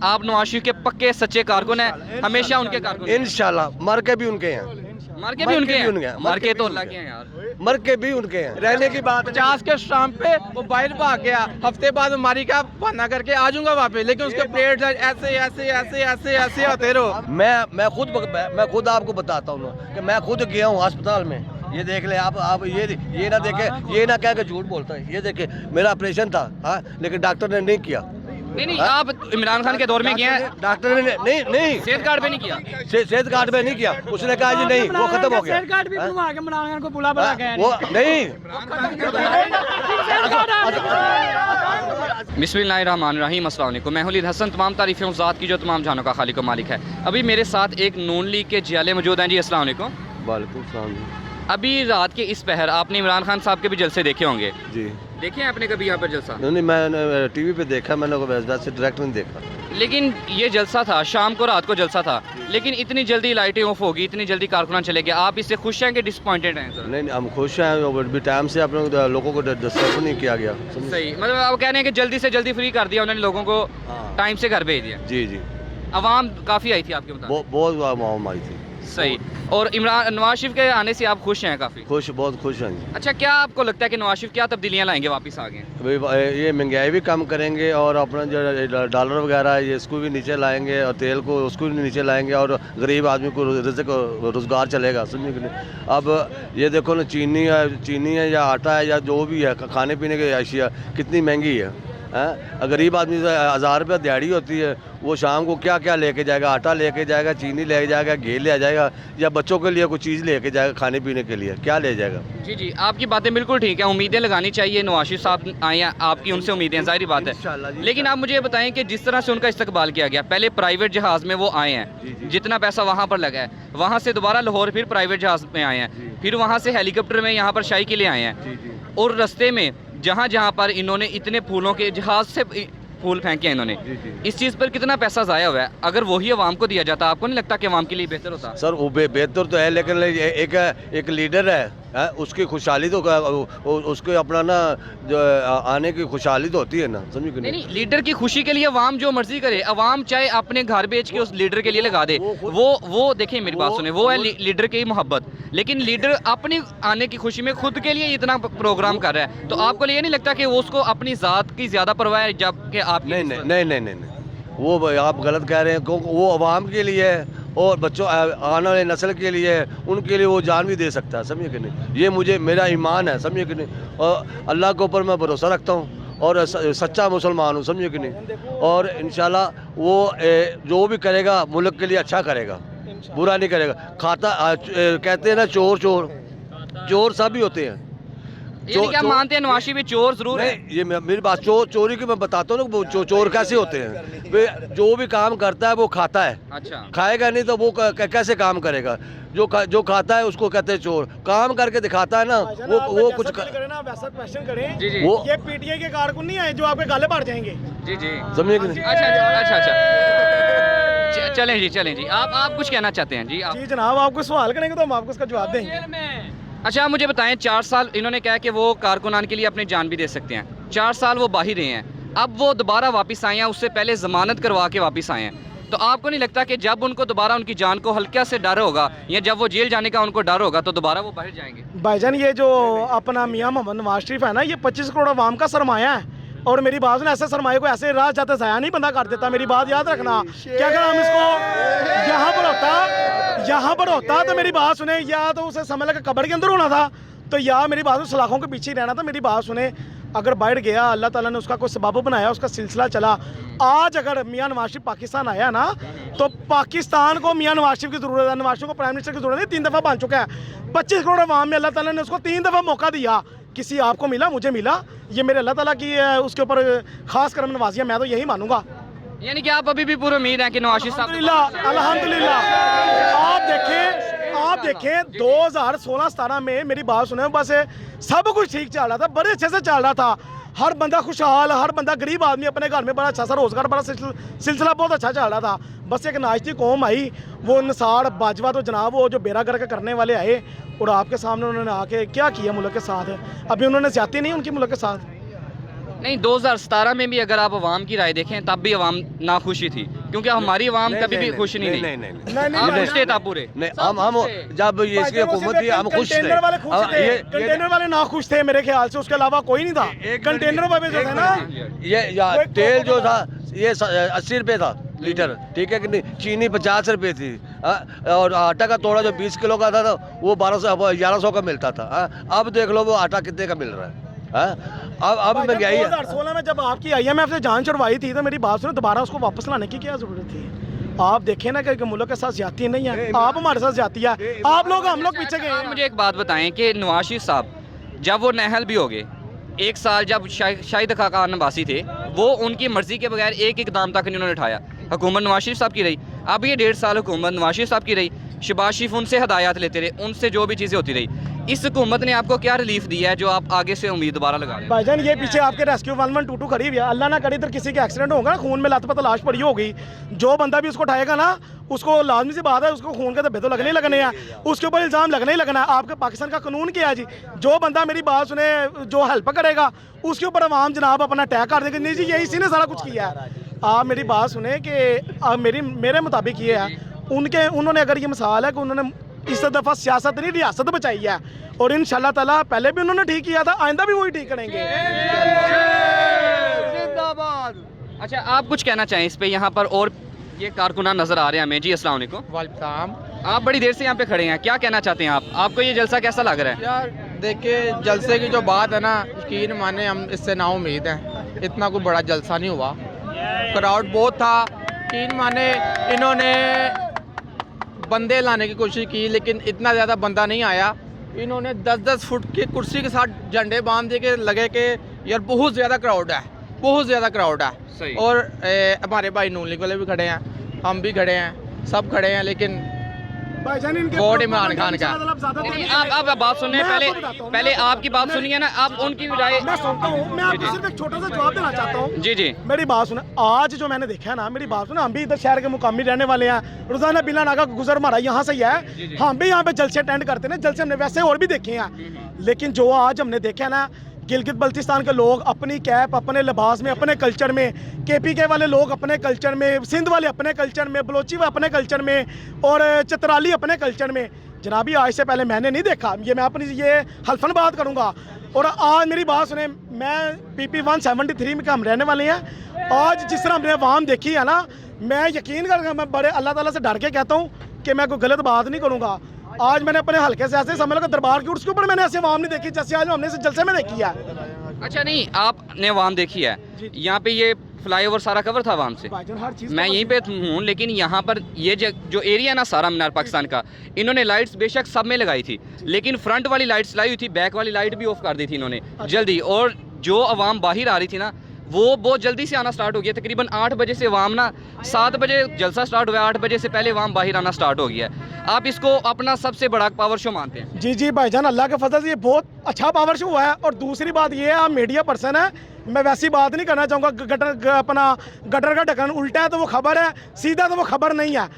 आप नवाज शरीफ के पक्के सच्चे कारकुन हैं, हमेशा उनके कारकुन हैं। इंशाल्लाह मर के भी उनके हैं, मर के भी उनके हैं, मर के तो भी अल्लाह उनके के हैं यार। मर के भी उनके हैं। रहने की बात 50 के स्टाम्प पे वो बाहर भाग गया, हफ्ते बाद हमारी का बहाना करके आ जाऊंगा वापस, लेकिन उसके प्लेट ऐसे ऐसे ऐसे ऐसे ऐसे होते रहो। मैं खुद आपको बताता हूँ कि मैं खुद गया हूँ अस्पताल में। ये देख ले आप ये ना देखे, ये ना कह के झूठ बोलता है। ये देखे मेरा ऑपरेशन था, हाँ, लेकिन डॉक्टर ने नहीं किया। नहीं आप इमरान खान के दौर में किए हैं, डॉक्टर ने नहीं सेहत कार्ड पे नहीं किया। सेहत कार्ड पे नहीं किया। उसने कहा जी नहीं, वो खत्म हो गया। सेहत कार्ड भी बनवा के इमरान खान को बुला बुला के वो नहीं। बिस्मिल्लाहिर्रहमानिर्रहीम, अस्सलाम वालेकुम। मैं हुलीद हसन, तमाम तारीफ़ें उस ज़ात की जो तमाम जानों का खालिक व मालिक है। अभी मेरे साथ एक नून लीग के जियाले मौजूद हैं जी। अस्सलाम वालेकुम। वालेकुम सलाम जी। अभी रात के इस पहर आपने इमरान खान साहब के भी जलसे देखे होंगे, जी देखे हैं आपने कभी यहाँ पर जलसा? नहीं, मैंने टीवी पे देखा, मैंने वैसे डायरेक्ट नहीं देखा। लेकिन ये जलसा था शाम को, रात को जलसा था, लेकिन इतनी जल्दी लाइटें ऑफ होगी, इतनी जल्दी कारकुनान चले गए। आप इससे खुश हैं कि डिसअपॉइंटेड हैं सर? नहीं, हम खुश हैं, भी टाइम से आप लोगों को डिस्टर्ब नहीं किया गया। सही, मतलब आप कह रहे हैं कि जल्दी से जल्दी फ्री कर दिया उन्होंने, लोगों को टाइम से घर भेज दिया। जी जी, आवाम काफ़ी आई थी आपके मुताबिक? बहुत आवाम आई थी। सही। और इमरान नवाज शरीफ के आने से आप खुश हैं काफ़ी? बहुत खुश हैं जी। अच्छा, क्या आपको लगता है कि नवाज शरीफ क्या तब्दीलियाँ लाएंगे वापस आगे? ये महंगाई भी कम करेंगे और अपना जो डॉलर वगैरह है ये इसको भी नीचे लाएंगे और तेल को उसको भी नीचे लाएंगे और गरीब आदमी को रोज़गार चलेगा, समझे कि नहीं। अब ये देखो ना, चीनी है या आटा है या जो भी है, खाने पीने की अशिया कितनी महंगी है। गरीब आदमी से 1000 रुपये दिहाड़ी होती है, वो शाम को क्या क्या लेके जाएगा? आटा लेके जाएगा, चीनी ले जाएगा, घी ले जाएगा, या बच्चों के लिए कुछ चीज़ लेके जाएगा खाने पीने के लिए, क्या ले जाएगा? जी जी, आपकी बातें बिल्कुल ठीक है, उम्मीदें लगानी चाहिए। नवाज शरीफ साहब आए हैं, आपकी उनसे उम्मीदें, ज़ाहिर बात है। लेकिन आप मुझे बताएं कि जिस तरह से उनका इस्तकबाल किया गया, पहले प्राइवेट जहाज़ में वो आए हैं, जितना पैसा वहाँ पर लगा है, वहाँ से दोबारा लाहौर फिर प्राइवेट जहाज़ में आए हैं, फिर वहाँ से हेलीकॉप्टर में यहाँ पर शाही के लिए आए हैं, और रास्ते में जहाँ जहाँ पर इन्होंने इतने फूलों के जहाज़ से फूल फेंके हैं इन्होंने, इस चीज़ पर कितना पैसा ज़ाया हुआ है। अगर वही आवाम को दिया जाता, आपको नहीं लगता कि आवाम के लिए बेहतर होता? सर वो बेहतर तो है, लेकिन एक लीडर है, उसकी खुशहाली तो उसके अपना ना जो आने की खुशहाली तो होती है ना, समझो कि नहीं, लीडर की खुशी के लिए अवाम जो मर्जी करे, अवाम चाहे अपने घर बेच के उस लीडर के लिए लगा दे, वो देखिए मेरी बात सुने, वो है लीडर की मोहब्बत। लेकिन लीडर अपनी आने की खुशी में खुद के लिए इतना प्रोग्राम कर रहा है, तो आपको ये नहीं लगता कि वो उसको अपनी ज़ात की ज़्यादा परवाह है, जबकि आप? नहीं, वो आप गलत कह रहे हैं, क्योंकि वो अवाम के लिए है और बच्चों आने वाली नस्ल के लिए है, उनके लिए वो जान भी दे सकता है, समझे कि नहीं। ये मुझे मेरा ईमान है, समझे कि नहीं, और अल्लाह के ऊपर मैं भरोसा रखता हूँ और सच्चा मुसलमान हूँ, समझे कि नहीं। और इंशाल्लाह वो जो भी करेगा मुल्क के लिए अच्छा करेगा, बुरा नहीं करेगा। कहते हैं ना चोर सब भी होते हैं। क्या मानते हैं नवाज शरीफ भी चोर जरूर है? ये मेरी बात चोरी की मैं बताता हूँ ना, चोर कैसे होते हैं। वे जो भी काम करता है वो खाता है। अच्छा, खाएगा नहीं तो वो कैसे काम करेगा? जो खाता है उसको कहते हैं चोर। काम करके दिखाता है ना, वो कुछ वैसा क्वेश्चन करें। जी जी, वो ये पीटीआई के कारकुन नहीं आए जो आपके गाले पड़ जाएंगे। जी जी, समझे कि नहीं। अच्छा, चलें जी, आप कुछ कहना चाहते हैं जी? जी जनाब, आपको सवाल करेंगे तो हम आपको उसका जवाब देंगे। अच्छा, आप मुझे बताएं, 4 साल इन्होंने कहा कि वो कारकुनान के लिए अपनी जान भी दे सकते हैं। 4 साल वो बाहर रहे हैं, अब वो दोबारा वापस आए हैं, उससे पहले ज़मानत करवा के वापस आए हैं। तो आपको नहीं लगता कि जब उनको दोबारा उनकी जान को हल्का से डर होगा, या जब वो जेल जाने का उनको डर होगा, तो दोबारा वो बाहर जाएंगे? भाईजान, ये जो अपना मियाँ मोहम्मद नवाज शरीफ है ना, ये 25 करोड़ आवाम का सरमाया है। और मेरी बात सुने, ऐसे सरमाए को ऐसे राह जाते ज़ाया नहीं बंदा कर देता। मेरी बात याद रखना कि अगर हम इसको यहाँ पर होता तो मेरी बात सुने, या तो उसे समझ लगा कब्र के अंदर होना था, तो या मेरी बात सलाखों के पीछे रहना था। मेरी बात सुने, अगर बैठ गया, अल्लाह ताला ने उसका कोई सबब बनाया, उसका सिलसिला चला। आज अगर मियाँ नवाज शरीफ पाकिस्तान आया ना, तो पाकिस्तान को मियाँ नवाज शरीफ की ज़रूरत है, नवाज शरीफ को प्राइम मिनिस्टर की ज़रूरत है। 3 दफ़ा बन चुका है। 25 करोड़ अवाम में अल्लाह ताला ने उसको 3 दफ़ा मौका दिया। किसी आपको मिला, मुझे मिला, ये मेरे अल्लाह ताला की उसके ऊपर खास करम नवाजिया, मैं तो यही मानूंगा। यानी कि आप अभी भी पूरी उम्मीद है कि नवाज शरीफ साहब? अल्हम्दुलिल्लाह। आप देखें 2016-17 में मेरी बात सुने, बस सब कुछ ठीक चल रहा था, बड़े अच्छे से चल रहा था। हर बंदा खुशहाल, हर बंदा गरीब आदमी अपने घर में बड़ा अच्छा सा रोजगार, बड़ा सिलसिला बहुत अच्छा चल रहा था। बस एक नाश्ती कौम आई, वो निसार बाजवा तो जनाब वो जो बेरा गर्क करने वाले आए, और आपके सामने उन्होंने आके क्या किया मुल्क के साथ। अभी उन्होंने ज्यादती नहीं उनकी मुल्क के साथ। नहीं 2017 में भी अगर आप अवाम की राय देखें तब भी अवाम नाखुशी थी, क्योंकि हमारी अवाम कभी भी खुश नहीं रही। नहीं आप खुश थे तब पूरे? नहीं, हम जब ये इसकी हुकूमत थी हम खुश थे। कंटेनर वाले खुश थे, कंटेनर वाले ना खुश थे मेरे ख्याल से, उसके अलावा कोई नहीं था। कंटेनर वाले जो थे ना, ये तेल जो था ये 80 रुपए था लीटर, ठीक है कि नहीं, चीनी 50 रुपए थी, और आटा का तोड़ा जो 20 किलो का था वो 1100 का मिलता था। अब देख लो वो आटा कितने का मिल रहा है। अब महंगाई है। 2016 में जब आपकी IMF से जान छुड़वाई थी तो मेरी बात सुनो, दोबारा उसको वापस लाने की क्या जरूरत थी? आप देखें ना कि मुल्क के साथ ज्यादती नहीं है, आप हमारे साथ ज्यादती है, आप लोग हम लोग पीछे गए आप हैं। मुझे एक बात बताएं कि नवाज शरीफ साहब जब वो नाअहल भी हो गए, एक साल जब शाहिद खाकान नवासी थे, वो उनकी मर्जी के बगैर एक इकदाम तक नहीं उन्होंने उठाया। हुकूमत नवाज शरीफ साहब की रही, अब ये 1.5 साल हुकूमत नवाज शरीफ साहब की रही, शहबाज शरीफ उनसे हदायत लेते रहे, उनसे जो भी चीज़ें होती रही। इस हुकूमत ने आपको क्या रिलीफ दिया है जो आप आगे से उम्मीद दोबारा लगा रहे हैं? भाईजान ये पीछे आपके रेस्क्यू 112 खड़ी हुई है, अल्लाह ना करे इधर किसी के एक्सीडेंट होगा ना, खून में लथपथ लाश पड़ी होगी, जो बंदा भी उसको उठाएगा ना, उसको लाजमी सी बात है उसको खून के धब्बे तो लगने ही लगने हैं, उसके ऊपर इल्ज़ाम लगना ही लगना है। आपके पाकिस्तान का कानून क्या है जी? जो बंदा मेरी बात सुने, जो हेल्प करेगा उसके ऊपर अवाम जनाब अपना अटैक कर देगा। नहीं जी, ये इसी ने सारा कुछ किया है। आप मेरी बात सुने कि मेरे मुताबिक ये है, उन्होंने अगर ये मिसाल है कि उन्होंने इस दफ़ा सियासत नहीं रियासत बचाई है, और इंशाल्लाह ताला पहले भी उन्होंने ठीक किया था, आइंदा भी वही ठीक करेंगे। अच्छा, आप कुछ कहना चाहें इस पे? यहाँ पर और ये कारकुनान नजर आ रहे हैं हमें जी। अस्सलाम वालेकुम। वालेकुम। आप बड़ी देर से यहाँ पे खड़े हैं, क्या कहना चाहते हैं आप? आपको ये जलसा कैसा लग रहा है? यार देखिए, जलसे की जो बात है ना, यकीन माने हम इससे ना उम्मीद हैं, इतना कोई बड़ा जलसा नहीं हुआ, क्राउड बहुत था, यकीन माने इन्होंने बंदे लाने की कोशिश की लेकिन इतना ज़्यादा बंदा नहीं आया। इन्होंने 10-10 फुट की कुर्सी के साथ झंडे बांध दिए कि लगे कि यार बहुत ज़्यादा क्राउड है, बहुत ज़्यादा क्राउड है। और हमारे भाई नून लीग वाले भी खड़े हैं, हम भी खड़े हैं, सब खड़े हैं, लेकिन वोट इमरान खान का। आप बात सुनने पहले आपकी बात सुनिए ना, आप उनकी राय। मैं सुनता हूँ, मैं आपको सिर्फ एक छोटा सा जवाब देना चाहता हूँ। जी जी, मेरी बात सुने, आज जो मैंने देखा है ना, मेरी बात सुने, हम भी इधर शहर के मुकामी रहने वाले हैं, रोजाना बिला नागा गुजर हमारा यहाँ से ही है, हम भी यहाँ पे जलसे अटेंड करते हैं, जलसे हमने वैसे और भी देखे हैं, लेकिन जो आज हमने देखा है ना, गिलगित बल्तिस्तान के लोग अपनी कैप, अपने लिबास में, अपने कल्चर में, KPK वाले लोग अपने कल्चर में, सिंध वाले अपने कल्चर में, बलोची अपने कल्चर में, और चित्राली अपने कल्चर में। जनाबी आज से पहले मैंने नहीं देखा, ये मैं अपनी ये हल्फन बात करूंगा। और आज मेरी बात सुने, मैं PP 173 में हम रहने वाले हैं, आज जिस तरह हमने अवाम देखी है ना, मैं यकीन करके मैं बड़े अल्लाह ताला से डर के कहता हूँ कि मैं कोई गलत बात नहीं करूँगा। आज मैंने अपने हल्के से ऐसे समझ लो दरबार की उसके ऊपर मैंने ऐसे अवाम नहीं देखी जैसे आज हमने इस जलसे में देखी है। अच्छा नहीं, आपने अवाम देखी है, यहाँ पे ये फ्लाईओवर सारा कवर था अवाम से, हर चीज़ मैं यहीं पे हूँ, लेकिन यहाँ पर ये जो एरिया है ना सारा मीनार पाकिस्तान का, इन्होंने लाइट्स बेशक सब में लगाई थी, लेकिन फ्रंट वाली लाइट्स लाई हुई थी, बैक वाली लाइट भी ऑफ कर दी थी इन्होंने जल्दी। और जो अवाम बाहर आ रही थी ना, वो बहुत जल्दी से आना स्टार्ट हो गया। तकरीबन 8 बजे से अवाम ना, 7 बजे जलसा स्टार्ट हुआ, 8 बजे से पहले अवाम बाहर आना स्टार्ट हो गया है। आप इसको अपना सबसे बड़ा पावर शो मानते हैं? जी जी भाईजान, अल्लाह के फजल से ये बहुत अच्छा पावर शो हुआ है। और दूसरी बात ये है, आप मीडिया पर्सन है, मैं वैसी बात नहीं करना चाहूँगा, गटर का ढक्कन उल्टा है तो वो खबर है, सीधा तो वो खबर नहीं है।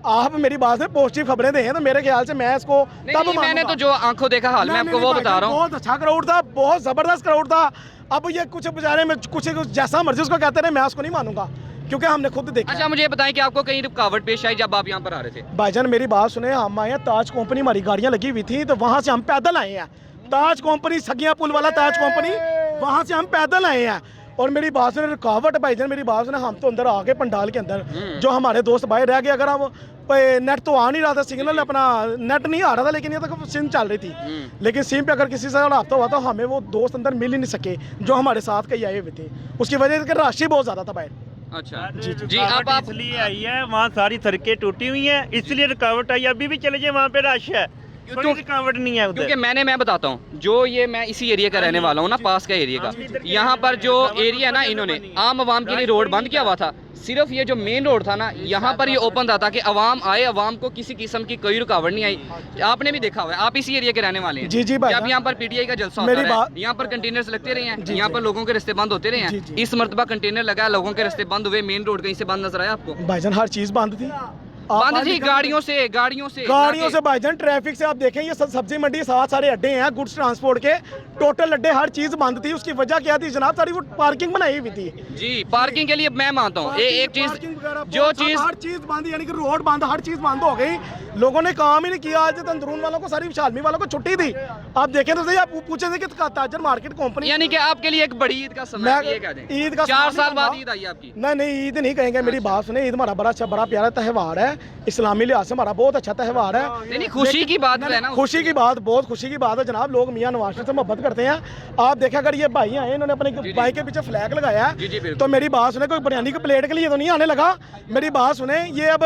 आप मेरी बात में पॉजिटिव खबरें दें तो मेरे ख्याल से मैं इसको तब मैंने तो जो आंखों देखा हाल में आपको वो बता रहा हूँ। बहुत अच्छा क्राउड था, बहुत जबरदस्त क्राउड था। अब ये कुछ बेचारे में कुछ जैसा मर्जी उसको कहते रहे, मैं उसको नहीं मानूंगा क्योंकि हमने खुद देखा। अच्छा मुझे बताएं कि आपको कहीं रुकावट पेश आई जब आप यहाँ पर आ रहे थे? भाईजान मेरी बात सुने, हम आए हैं ताज कंपनी, हमारी गाड़ियाँ लगी हुई थी, तो वहाँ से हम पैदल आए हैं। ताज कंपनी, सगिया पुल वाला ताज कंपनी, वहाँ से हम पैदल आए हैं। और मेरी बात सुने, रुकावट भाईजान मेरी बात सुने, हम तो अंदर आ गए पंडाल के अंदर, जो हमारे दोस्त भाई रह गए, अगर हम नेट तो आ नहीं रहा था, सिग्नल अपना नेट नहीं आ रहा था, लेकिन ये तो सिम चल रही थी, लेकिन सिम पे अगर किसी से हादसा हुआ तो हमें वो दोस्त अंदर मिल ही नहीं सके जो हमारे साथ कहीं आए हुए थे, उसकी वजह से रश ही बहुत ज़्यादा था बाहर। अच्छा जी, आप इसलिए आई है, वहाँ सारी सड़कें टूटी हुई हैं, इसलिए रुकावट आई। अभी भी चले जाए, वहाँ पे रश है, कोई रुकावट नहीं है उधर। क्योंकि मैं बताता हूँ, जो ये मैं इसी एरिया का रहने वाला हूँ ना, पास का एरिया का, यहाँ पर जो एरिया ना, इन्होंने आम आवाम के लिए रोड बंद किया हुआ था। सिर्फ ये जो मेन रोड था ना, यहाँ पर ये ओपन था ताकि आवाम आए, आवाम को किसी किस्म की कोई रुकावट नहीं आई। आपने भी देखा हुआ है, आप इसी एरिया के रहने वाले हैं। जी जी भाई, जब यहाँ पर PTI का जलसा होता है, यहाँ पर कंटेनर्स लगते रहे हैं, यहाँ पर लोगों के रास्ते बंद होते रहे हैं। इस मरतबा कंटेनर लगा, लोगों के रास्ते बंद हुए, मेन रोड कहीं से बंद नजर आया आपको? भाईजान हर चीज़ बंद थी, बंद थी गाड़ियों से भाईजान, ट्रैफिक से आप देखें, ये सब्जी मंडी साथ सारे अड्डे हैं गुड्स ट्रांसपोर्ट के, टोटल अड्डे, हर चीज बंद थी। उसकी वजह क्या थी जनाब? सारी वो पार्किंग बनाई हुई थी जी। पार्किंग के लिए मैं मानता हूँ एक चीज, जो चीज हर चीज बंद, यानी कि रोड बंद, हर चीज बंद हो गई। लोगों ने काम ही नहीं किया। आज अंदरून वालों को, सारी शालमी वालों को छुट्टी थी। आप देखें तो सही, आप पूछे थे कि ताजर मार्केट कंपनी, यानी कि आपके लिए एक बड़ी ईद का समय है, ये कह दें। ईद का 4 साल बाद ईद आई आपकी। नहीं, ईद नहीं कहेंगे, मेरी बात सुने। ईद हमारा बड़ा अच्छा, बड़ा प्यारा त्यौहार है, इस्लामी लिहाज से हमारा बहुत अच्छा त्यौहार है। नहीं, खुशी की बात है ना, खुशी की बात, बहुत खुशी की बात है जनाब। लोग मियां नवाज शरीफ से मोहब्बत करते हैं। आप देखें, अगर ये भाई आए, इन्होंने अपने बाइक के पीछे फ्लैग लगाया है, तो मेरी बात सुने, कोई बिरयानी की प्लेट के लिए तो नहीं आने लगा। मेरी बात सुने, ये अब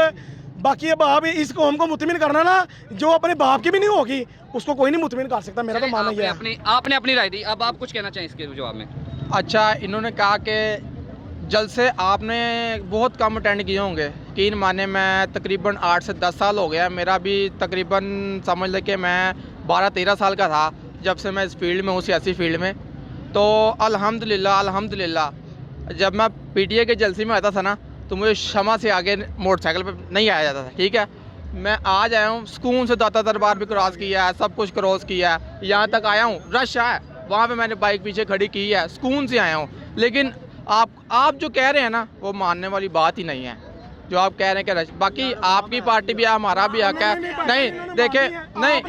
बाकी अब आप इस कौम को मुतमिन करना ना, जो अपने बाप की भी नहीं होगी, उसको कोई नहीं मुतमिन कर सकता। मेरा तो मानना ये है। आपने अपनी राय दी, अब आप कुछ कहना चाहें इसके जवाब में? अच्छा, इन्होंने कहा कि जलसे आपने बहुत कम अटेंड किए होंगे। यकीन माने मैं तकरीबन 8 से 10 साल हो गया, मेरा भी तकरीबन समझ ले कि मैं 12-13 साल का था जब से मैं इस फील्ड में हूँ, सियासी फील्ड में। तो अल्हम्दुलिल्लाह जब मैं पीटीए के जलसे में आता था ना, तो मुझे शमा से आगे मोटरसाइकिल पे नहीं आया जाता था। ठीक है, मैं आज आया हूँ, सुकून से दाता दरबार भी क्रॉस किया है, सब कुछ क्रॉस किया है, यहाँ तक आया हूँ। रश है वहाँ पे, मैंने बाइक पीछे खड़ी की है, सुकून से आया हूँ। लेकिन आप जो कह रहे हैं ना, वो मानने वाली बात ही नहीं है जो आप कह रहे हैं कि रश। बाकी आपकी पार्टी भी है, हमारा भी हक है। नहीं देखे, नहीं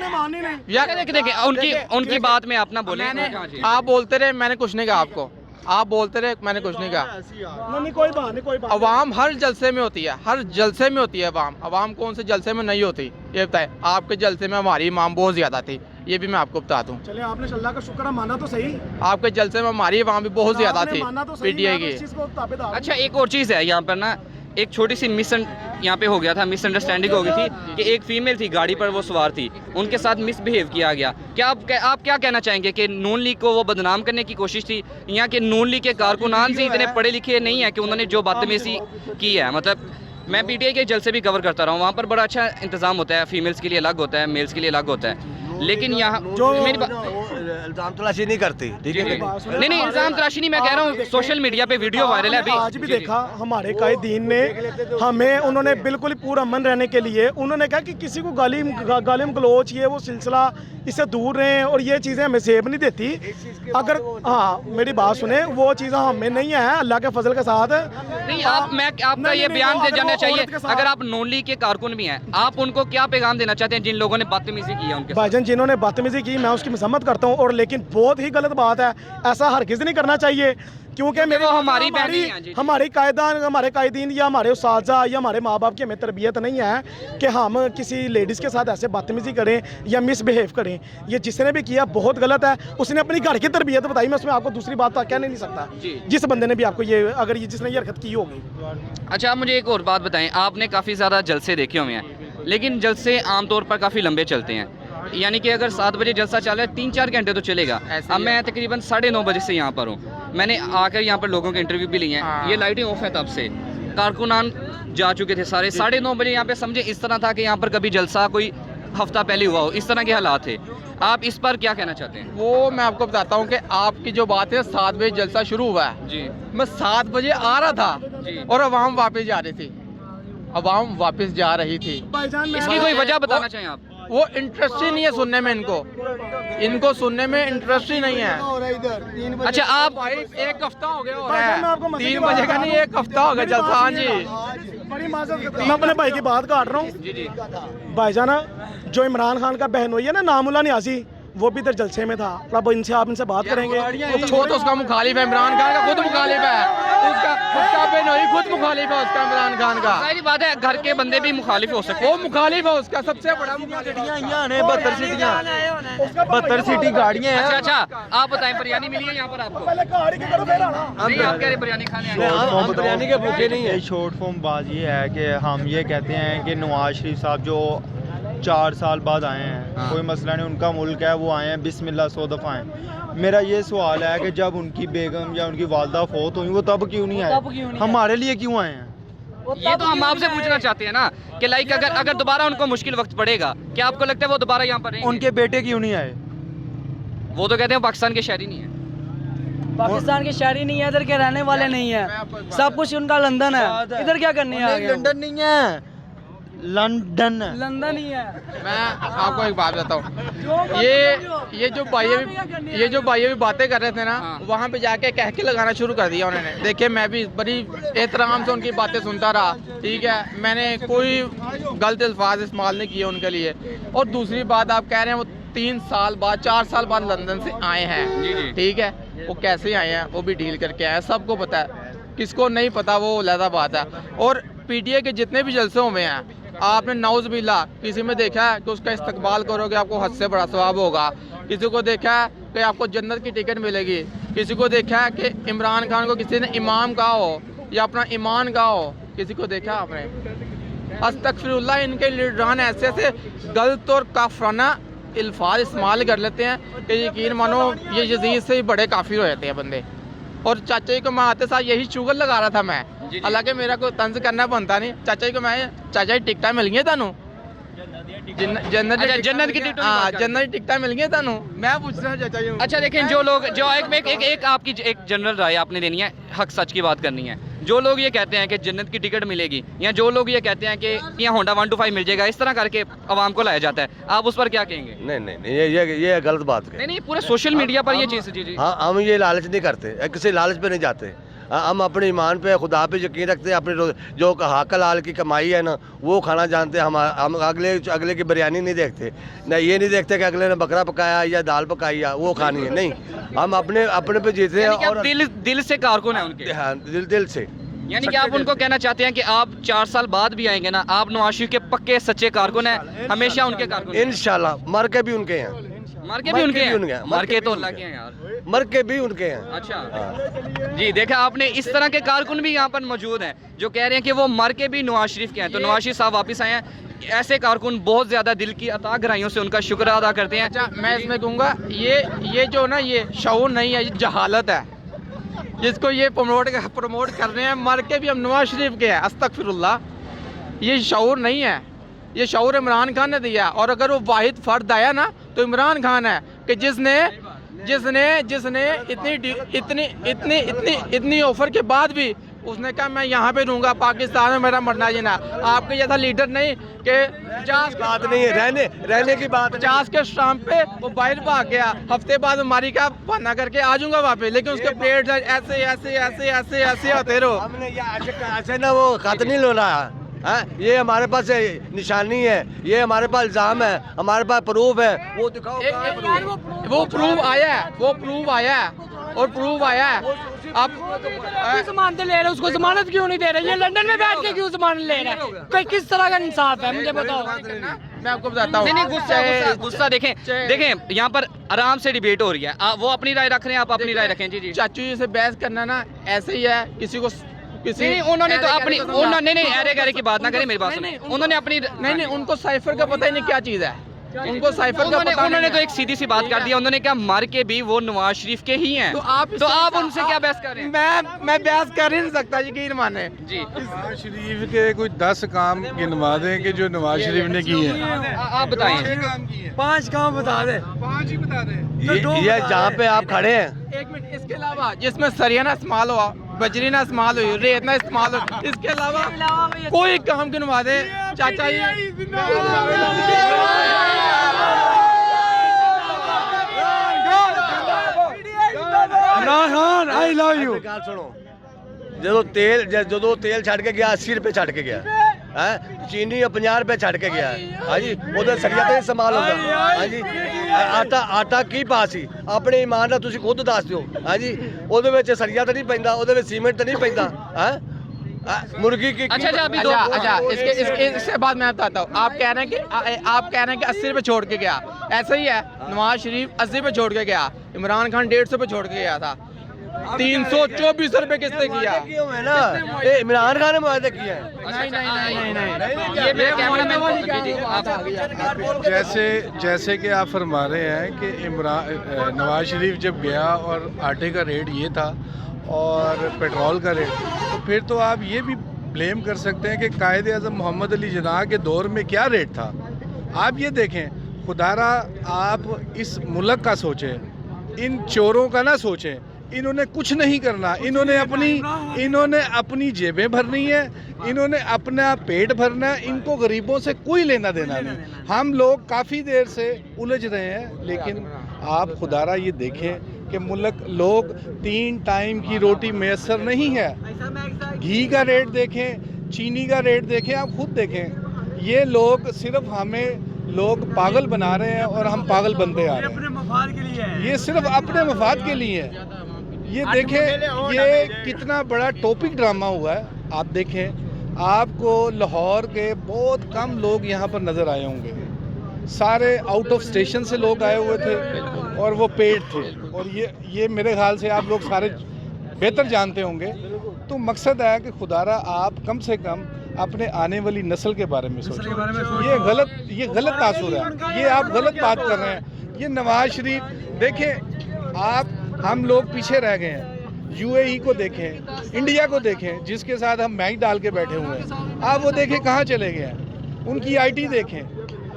यार, देखिए उनकी बात में आप ना बोले। आप बोलते रहे, मैंने कुछ नहीं कहा आपको, आप बोलते रहे, मैंने कुछ नहीं कहा। नहीं, कोई बात नहीं। अवाम हर जलसे में होती है, हर जलसे में होती है अवाम। अवाम कौन से जलसे में नहीं होती, ये बताए? आपके जलसे में हमारी इमाम बहुत ज़्यादा थी, ये भी मैं आपको बता दूं। चलिए, आपने अल्लाह का शुक्र माना तो सही। आपके जलसे में हमारी इमाम भी बहुत ज़्यादा थी पीटीआई की। अच्छा, एक और चीज़ है यहाँ पर ना, एक छोटी सी यहाँ पे हो गया था, मिसअंडरस्टैंडिंग हो गई थी कि एक फीमेल थी, गाड़ी पर वो सवार थी, उनके साथ मिसबिहेव किया गया। क्या आप क्या कहना चाहेंगे कि नून लीग को वो बदनाम करने की कोशिश थी, या कि नून लीग के कारकुनान से इतने पढ़े लिखे नहीं है कि उन्होंने जो बदतमीजी की है? मतलब मैं पीटीआई के जलसे भी कवर करता रहा हूँ, वहाँ पर बड़ा अच्छा इंतजाम होता है, फीमेल्स के लिए अलग होता है, मेल्स के लिए अलग होता है। लेकिन यहाँ जो मेरी इल्ज़ाम तलाशी नहीं करती, ठीक है? नहीं, इल्ज़ाम तलाशी नहीं, मैं कह रहा हूँ सोशल मीडिया पे वीडियो वायरल है अभी। आज भी देखा हमारे कायदीन ने हमें, उन्होंने बिल्कुल पूरा अमन रहने के लिए उन्होंने कहा कि किसी को गालिम गलोच, ये वो सिलसिला, इससे दूर रहें, और ये चीज़ें हमें सेब नहीं देती। अगर हाँ, मेरी बात सुने, वो चीज़ें हमें नहीं है, अल्लाह के फजल के साथ। नहीं, आपका ये बयान दे जाना चाहिए। अगर आप नून लीग के कारकुन भी हैं, आप उनको क्या पैगाम देना चाहते हैं जिन लोगों ने बदतमीजी की है उनके? भाईजान, जिन्होंने बदतमीजी की, मैं उसकी मजम्मत करता हूँ, और लेकिन बहुत ही गलत बात है, ऐसा हरगिज़ नहीं करना चाहिए। क्योंकि मेरे हमारे कायदीन या हमारे उस्ताज़ा या हमारे माँ बाप की हमें तरबियत नहीं है कि हम किसी लेडीज़ के साथ ऐसे बदतमीजी करें या मिसबिहेव करें। ये जिसने भी किया बहुत गलत है, उसने अपनी घर की तरबियत बताई, मैं उसमें आपको दूसरी बात तो कह नहीं सकता। जिस बंदे ने भी आपको ये, अगर ये जिसने ये हरकत की होगी। अच्छा, आप मुझे एक और बात बताएं, आपने काफ़ी ज़्यादा जलसे देखे हुए हैं, लेकिन जलसे आमतौर पर काफ़ी लंबे चलते हैं, यानी कि अगर 7 बजे जलसा चल रहा है 3-4 घंटे तो चलेगा। अब मैं तकरीबन 9:30 बजे से यहाँ पर हूँ, मैंने आकर यहाँ पर लोगों के इंटरव्यू भी लिए हैं, ये लाइटें ऑफ है तब से, कारकुनान जा चुके थे सारे। 9:30 बजे यहाँ पे समझे इस तरह था कि यहाँ पर कभी जलसा कोई हफ्ता पहले हुआ हो, इस तरह के हालात थे। आप इस पर क्या कहना चाहते हैं? वो मैं आपको बताता हूँ कि आपकी जो बात है, 7 बजे जलसा शुरू हुआ है जी, मैं 7 बजे आ रहा था और अवाम वापस जा रही थी, अवाम वापस जा रही थी। इसकी कोई वजह बताना चाहें आप? वो इंटरेस्ट ही नहीं है सुनने में, इनको सुनने में इंटरेस्ट ही नहीं है। अच्छा, आप एक हफ्ता हो गया हो रहा है, 3 बजे का नहीं, 1 हफ्ता हो गया जलसा। हाँ जी, मैं अपने भाई की बात काट रहा हूँ। भाईजान, जो इमरान खान का बहनोई है ना, नामुल्ला नियाज़ी, वो भी इधर जलसे में था। अब आप इनसे बात करेंगे। वो तो उसका मुखालिफ है, इमरान खान का खुद मुखालिफ है, उसका बहनोई खुद मुखालिफ है उसका, इमरान खान का। सारी बात है, घर के बंदे भी मुखालिफ हो सकते हैं, वो मुखालिफ है उसका, सबसे बड़ा मुखालिफ। 72 सीटी गाड़ियाँ हैं। अच्छा, आप बताएं, बिरयानी मिली है यहाँ पर आपको? नहीं, आप कह रहे बिरयानी खाने आए हैं। हम बिरयानी के भूखे नहीं है। शॉर्ट फॉर्म बात ये है कि हम ये कहते हैं कि नवाज शरीफ साहब जो 4 साल बाद आए हैं, कोई मसला नहीं, उनका मुल्क है, वो आए हैं, बिस्मिल्लाह 100 दफ़ा आए। मेरा ये सवाल है कि जब उनकी बेगम या उनकी वालदा फौत हुई, वो तब क्यों नहीं आए? हमारे लिए क्यों आए हैं? ये तो हम आपसे पूछना चाहते हैं ना कि लाइक अगर दोबारा उनको मुश्किल वक्त पड़ेगा, क्या आपको लगता है वो दोबारा यहाँ पर रहेंगे? उनके बेटे क्यों नहीं आए? वो तो कहते हैं पाकिस्तान के शहरी नहीं है। पाकिस्तान के शहरी नहीं है, इधर के रहने वाले नहीं है, सब कुछ उनका लंदन है, इधर क्या करने आ गए? लंदन नहीं है, लंदन लंदन ही है। मैं आपको एक बात बताऊं, ये जो भाई अभी बातें कर रहे थे ना, वहाँ पे जाके कह के लगाना शुरू कर दिया उन्होंने। देखिए मैं भी बड़ी एहतराम से उनकी बातें सुनता रहा, ठीक है, मैंने कोई गलत अल्फाज इस्तेमाल नहीं किए उनके लिए। और दूसरी बात आप कह रहे हैं वो 3 साल बाद 4 साल बाद लंदन से आए हैं, ठीक है, वो कैसे आए हैं वो भी डील करके आए हैं, सबको पता है। किसको नहीं पता वो अलग बात है। और पीटीए के जितने भी जलसे हुए हैं, आपने नाउज़बिल्ला किसी में देखा है कि उसका इस्तकबाल करोगे आपको हद से बड़ा सवाब होगा? किसी को देखा है कि आपको जन्नत की टिकट मिलेगी? किसी को देखा है कि इमरान खान को किसी ने इमाम कहा हो या अपना ईमान कहा हो? किसी को देखा आपने? अस्तगफिरुल्लाह, इनके लीडरान ऐसे ऐसे गलत और काफराना अल्फाज इस्तेमाल कर लेते हैं कि यकीन मानो ये यजीद से ही बड़े काफिर हो जाते हैं बंदे। और चाचा जी को मैं आते साथ यही शुगर लगा रहा था मैं, हालांकि मेरा कोई तंज करना बनता नहीं। चाचा जी को मैं, चाचा जी टिकटा मिल गई थानू जन्नत की टिकटा मिल गई थानू? मैं पूछ रहा हूँ चाचा जी। अच्छा देखें, जो लोग जो एक आपकी एक जनरल राय आपने देनी है, हक सच की बात करनी है। जो लोग ये कहते हैं कि जन्नत की टिकट मिलेगी, या जो लोग ये कहते हैं कि यहाँ होंडा 125 मिल जाएगा, इस तरह करके आवाम को लाया जाता है, आप उस पर क्या कहेंगे? नहीं, ये गलत बात है। नहीं, पूरे सोशल मीडिया पर ये चीज़। जी। हाँ, हम ये लालच नहीं करते, किसी लालच पे नहीं जाते। हम अपने ईमान पे, खुदा पे यकीन रखते हैं। अपने जो हलाल की कमाई है ना, वो खाना जानते हैं। हम अगले की बिरयानी नहीं देखते, ना ये नहीं देखते कि अगले ने बकरा पकाया या दाल पकाई है वो खानी है। नहीं, हम अपने पे जीते हैं। और दिल से कारकुन है उनके। हाँ, दिल से। यानी कि आप उनको कहना चाहते हैं कि आप 4 साल बाद भी आएंगे ना, आप नवाज शरीफ के पक्के सच्चे कारकुन हैं, हमेशा उनके कारकुन। इंशाल्लाह मर के भी उनके हैं। मर के भी उनके हैं। मर के तो अल्लाह के हैं यार। मर के भी उनके हैं। अच्छा जी, देखा आपने, इस तरह के कारकुन भी यहाँ पर मौजूद हैं जो कह रहे हैं कि वो मर के भी नवाज शरीफ के हैं। तो नवाज शरीफ साहब वापस आए हैं। ऐसे कारकुन बहुत ज़्यादा दिल की अता गहराइयों से उनका शुक्र अदा करते हैं। अच्छा, मैं इसमें कहूँगा ये जो ना, ये शऊर नहीं है, ये जहालत है जिसको ये प्रमोट कर रहे हैं। मर के भी हम नवाज शरीफ के हैं, अस्तगफिरुल्लाह। ये शऊर नहीं है, ये शऊर इमरान खान ने दिया। और अगर वो वाहिद फर्द आया ना तो इमरान खान है कि जिसने इतनी ऑफर के बाद भी उसने कहा मैं यहाँ पे रहूँगा, पाकिस्तान में मेरा मरना जीना। आपके जैसा लीडर नहीं कि 50 बात नहीं है, रहने की बात। 50 के शाम पे वो बाहर भाग गया, हफ्ते बाद बीमारी का बहाना करके आ जाऊंगा वहाँ पे, लेकिन उसके पेट ऐसे होते रहो। हमने ऐसे ना वो खत नहीं लोना है। ये हमारे पास निशानी है, ये हमारे पास इल्जाम है, हमारे पास प्रूफ है। वो दिखाओ। वो प्रूफ आया है। अब जमानत ले रहे, उसको जमानत क्यों नहीं दे रहे? ये लंदन में बैठ के क्यों जमानत ले रहे हैं? कोई किस तरह का इंसाफ है, मुझे बताओ। मैं आपको बताता हूँ। नहीं, गुस्सा देखें यहाँ पर आराम से डिबेट हो रही है। वो अपनी राय रख रहे हैं, आप अपनी राय रखें। जी। चाचू जी से बहस करना ना ऐसे ही है, नहीं, उन्होंने तो अपनी नहीं अरे गरे की बात ना करें, मेरी बात सुनिए। उन्होंने अपनी नहीं, उनको साइफर का पता ही नहीं क्या चीज़ है। उनको साइफर का पता उन्होंने तो एक सीधी सी बात कर दी। उन्होंने कहा मर के भी वो नवाज शरीफ के ही हैं। तो आप उनसे क्या बहस कर रहे हैं? मैं बहस कर ही नहीं सकता, यकीन माने। जी, नवाज शरीफ के कोई 10 काम गिनवा दें कि जो नवाज शरीफ ने किए हैं। आप बताएं। 5 काम बता दे। 5 ही बता दें। ये जहाँ पे आप खड़े हैं, एक मिनट, इसके अलावा जिसमें सरिया ना इस्तेमाल हुआ, बजरी ना इस्तेमाल हुई, रेत ना इस्तेमाल हो, इसके अलावा कोई काम गिनवा दे चाचा जी। I love you. ਗੱਲ ਸੁਣੋ, ਜਦੋਂ ਤੇਲ ਛੱਡ ਕੇ ਗਿਆ 80 ਰੁਪਏ ਛੱਡ ਕੇ ਗਿਆ ਹੈ, ਚੀਨੀ 50 ਰੁਪਏ ਛੱਡ ਕੇ ਗਿਆ। ਹਾਂਜੀ, ਉਹਦੇ ਸਰੀਆ ਤੇ ਇਸਤੇਮਾਲ ਹੁੰਦਾ। ਹਾਂਜੀ, ਆਟਾ ਕੀ ਪਾ ਸੀ ਆਪਣੇ ਈਮਾਨ ਨਾਲ ਤੁਸੀਂ ਖੁਦ ਦੱਸ ਦਿਓ। ਹਾਂਜੀ, ਉਹਦੇ ਵਿੱਚ ਸਰੀਆ ਤਾਂ ਨਹੀਂ ਪੈਂਦਾ, ਉਹਦੇ ਵਿੱਚ ਸੀਮੈਂਟ ਤਾਂ ਨਹੀਂ ਪੈਂਦਾ। ਹੈ मुर्गी की। अच्छा, इसके बाद मैं बताता हूँ। आप कह रहे हैं कि 80 रुपये छोड़ के गया, ऐसा ही है। नवाज शरीफ 80 रुपये छोड़ के गया, इमरान खान 150 रुपये छोड़ के गया था, 324 रुपये किसने किया? है ना, ये इमरान खान ने वायदे किया है। जैसे कि आप फरमा रहे हैं कि नवाज शरीफ जब गया और आटे का रेट ये था और पेट्रोल का रेट, तो फिर तो आप ये भी ब्लेम कर सकते हैं कि कायदे आज़म मोहम्मद अली जिन्नाह के दौर में क्या रेट था। आप ये देखें, खुदारा आप इस मुल्क का सोचें, इन चोरों का ना सोचें इन्होंने कुछ नहीं करना, इन्होंने अपनी जेबें भरनी है, इन्होंने अपना पेट भरना है, इनको गरीबों से कोई लेना देना नहीं। हम लोग काफ़ी देर से उलझ रहे हैं, लेकिन आप खुदारा ये देखें कि मुल्क लोग 3 टाइम की रोटी मैसर नहीं है। घी का रेट देखें, चीनी का रेट देखें, आप खुद देखें। ये लोग सिर्फ हमें लोग पागल बना रहे हैं और हम पागल बनते आ रहे हैं। ये सिर्फ अपने मफाद के लिए है। ये देखें, ये कितना बड़ा टॉपिक ड्रामा हुआ है। आप देखें, आपको लाहौर के बहुत कम लोग यहाँ पर नज़र आए होंगे। सारे आउट ऑफ स्टेशन से लोग आए हुए थे और वो पेड थे। और ये मेरे ख्याल से आप लोग सारे बेहतर जानते होंगे। तो मकसद है कि खुदारा आप कम से कम अपने आने वाली नस्ल के बारे में सोचें। ये गलत तासुर है, ये आप गलत बात कर रहे हैं। ये नवाज शरीफ देखें, हम लोग पीछे रह गए हैं। यूएई को देखें, इंडिया को देखें, जिसके साथ हम मैच डाल के बैठे हुए हैं। आप वो देखें कहाँ चले गए हैं। उनकी आईटी देखें।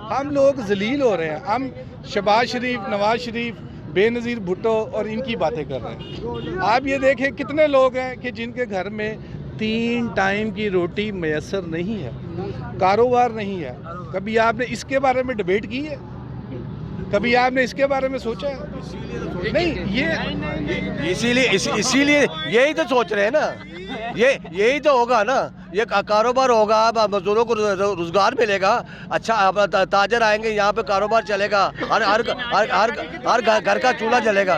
हम लोग जलील हो रहे हैं। हम शहबाज शरीफ, नवाज शरीफ, बेनज़ीर भुट्टो और इनकी बातें कर रहे हैं। आप ये देखें कितने लोग हैं कि जिनके घर में 3 टाइम की रोटी मैसर नहीं है, कारोबार नहीं है। कभी आपने इसके बारे में डिबेट की है? कभी आपने इसके बारे में सोचा है? नहीं। ये इसीलिए यही तो सोच रहे हैं ना। यही तो होगा ना। ये कारोबार होगा, मजदूरों को रोजगार मिलेगा। अच्छा ताजर आएंगे, यहाँ पे कारोबार चलेगा। हर घर का चूल्हा जलेगा,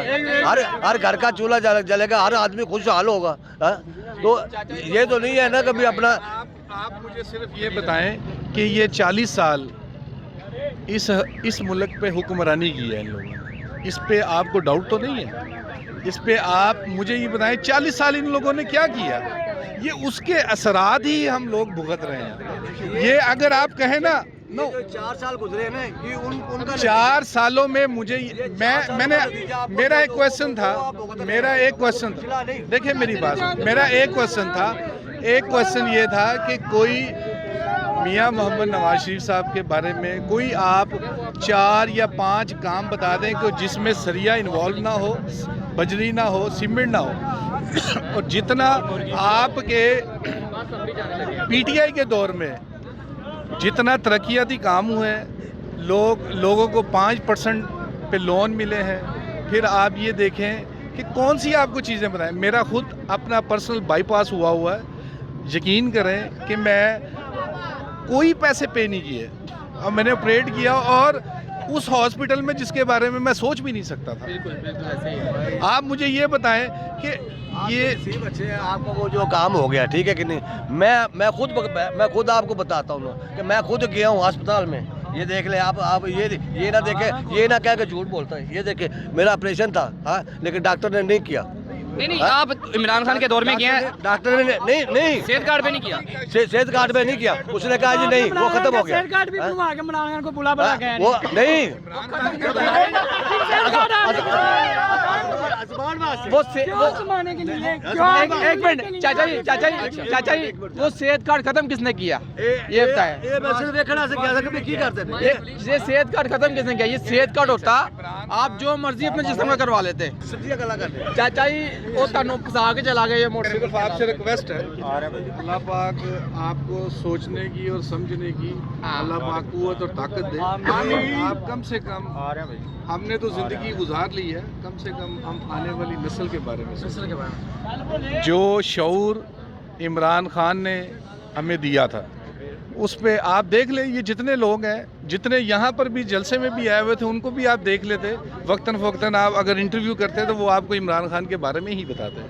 हर घर का चूल्हा जलेगा, हर आदमी खुशहाल होगा। तो ये तो नहीं है ना कभी अपना। आप मुझे सिर्फ ये बताएं कि ये 40 साल इस मुल्क पे हुक्मरानी की है इन लोगों ने। इस पे आपको डाउट तो नहीं है? इस पे आप मुझे ये बताएं 40 साल इन लोगों ने क्या किया? ये उसके असरात ही हम लोग भुगत रहे हैं। ये अगर आप कहें ना, 4 साल गुजरे ना कि उनका 4 सालों में मेरा एक क्वेश्चन था। देखिए मेरी बात, मेरा एक क्वेश्चन था। एक क्वेश्चन ये था कि कोई मियां मोहम्मद नवाज शरीफ साहब के बारे में कोई आप 4 या 5 काम बता दें कि जिसमें सरिया इन्वॉल्व ना हो, बजरी ना हो, सीमेंट ना हो। और जितना आपके पीटीआई के दौर में जितना तरक्याती काम हुए हैं, लोगों को 5% पे लोन मिले हैं। फिर आप ये देखें कि कौन सी आपको चीज़ें बताएं। मेरा खुद अपना पर्सनल बाईपास हुआ है। यकीन करें कि मैं कोई पैसे पे नहीं किए और मैंने ऑपरेट किया, और उस हॉस्पिटल में जिसके बारे में मैं सोच भी नहीं सकता था। बिल्कुल ऐसे ही है। आप मुझे ये बताएं कि ये अच्छे आपका वो जो काम हो गया, ठीक है कि नहीं? मैं खुद आपको बताता हूँ कि मैं खुद गया हूँ अस्पताल में। ये देख ले आप ये ना देखें, ये ना कह के झूठ बोलता है। ये देखे मेरा ऑपरेशन था, हाँ, लेकिन डॉक्टर ने नहीं किया। नहीं, आप इमरान खान के दौर में किए हैं? डॉक्टर ने नहीं सेहत कार्ड पे नहीं किया। सेहत कार्ड पे नहीं किया। उसने कहा जी नहीं, वो खत्म हो गया। सेहत कार्ड भी बनवा के इमरान खान को बुला के वो नहीं, वो जमाने के लिए एक मिनट चाचा जी वो सेहत कार्ड खत्म किसने किया ये बताएं। ये सेहत कार्ड खत्म किसने किया? ये सेहत कार्ड होता आप जो मर्जी अपने जिस्म में करवा लेते। चाचा जी वो तनु फसा के चला गए। ये मोटर सिर्फ आपसे रिक्वेस्ट है, अल्लाह पाक आपको सोचने की और समझने की अल्लाह पाक कुव्वत और ताकत दे। आप कम से कम, हमने तो ज़िंदगी गुजार ली है, कम से कम हम आने वाली नस्ल के बारे में जो शऊर इमरान खान ने हमें दिया था उस पे आप देख ले। ये जितने लोग हैं, जितने यहाँ पर भी जलसे में भी आए हुए थे, उनको भी आप देख लेते। वक्तन फ़वक्तन आप अगर इंटरव्यू करते तो वो आपको इमरान खान के बारे में ही बताते।